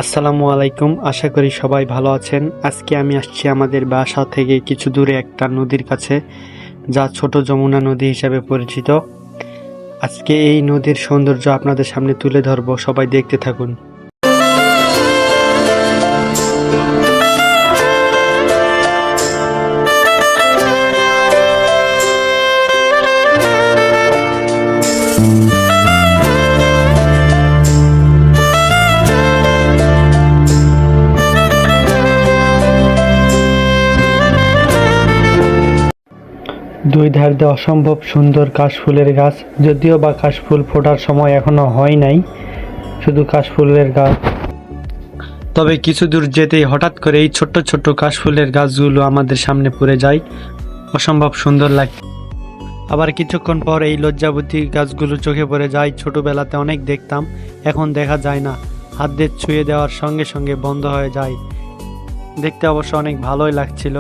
আসসালামু আলাইকুম, আশা করি সবাই ভালো আছেন। আজকে আমি আসছি আমাদের বাসা থেকে কিছু দূরে একটা নদীর কাছে, যা ছোট যমুনা নদী হিসেবে পরিচিত। আজকে এই নদীর সৌন্দর্য আপনাদের সামনে তুলে ধরবো, সবাই দেখতে থাকুন। দুই ধার দিয়ে অসম্ভব সুন্দর কাশফুলের গাছ, যদিও বা কাশফুল ফোটার সময় এখনো হয় নাই, শুধু কাশফুলের গাছ। তবে কিছু দূর যেতেই হঠাৎ করে এই ছোট্ট ছোট্ট কাশফুলের গাছগুলো আমাদের সামনে পড়ে যায়, অসম্ভব সুন্দর লাগে। আবার কিছুক্ষণ পর এই লজ্জাবতী গাছগুলো চোখে পড়ে যায়। ছোটবেলাতে অনেক দেখতাম, এখন দেখা যায় না। হাত দিয়ে ছুঁয়ে দেওয়ার সঙ্গে সঙ্গে বন্ধ হয়ে যায়। দেখতে অবশ্য অনেক ভালোই লাগছিল।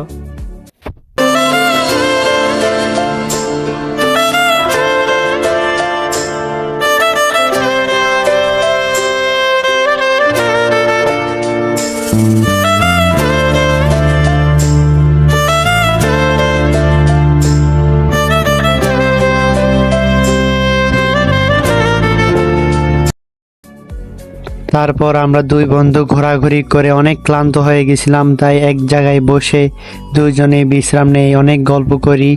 তারপর আমরা দুই বন্ধু ঘোরাঘুরি করে অনেক ক্লান্ত হয়ে গেছিলাম, তাই এক জায়গায় বসে দুইজনে বিশ্রাম নেই, অনেক গল্প করি।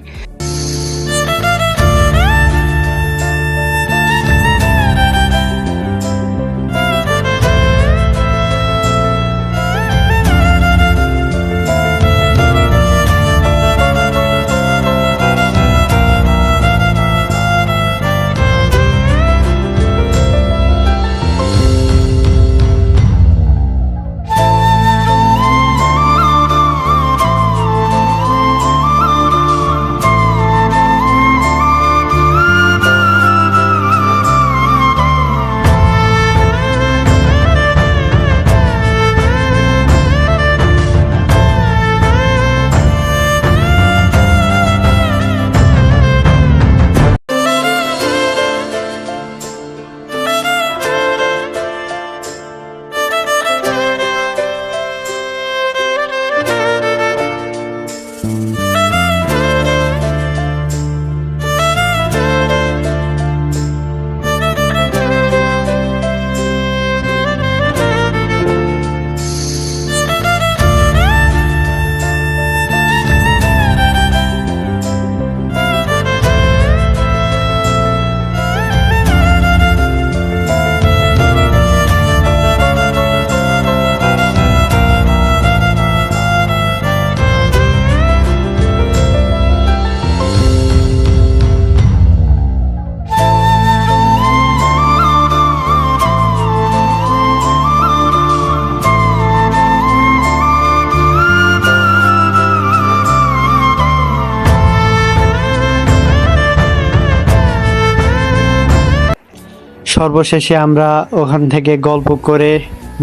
সর্বশেষে আমরা ওখান থেকে গল্প করে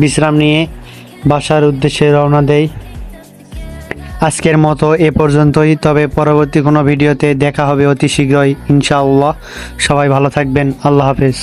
বিশ্রাম নিয়ে বাসার উদ্দেশ্যে রওনা দেই। আজকের মতো এ পর্যন্তই, তবে পরবর্তী কোনো ভিডিওতে দেখা হবে অতি শীঘ্রই ইনশাআল্লাহ। সবাই ভালো থাকবেন, আল্লাহ হাফেজ।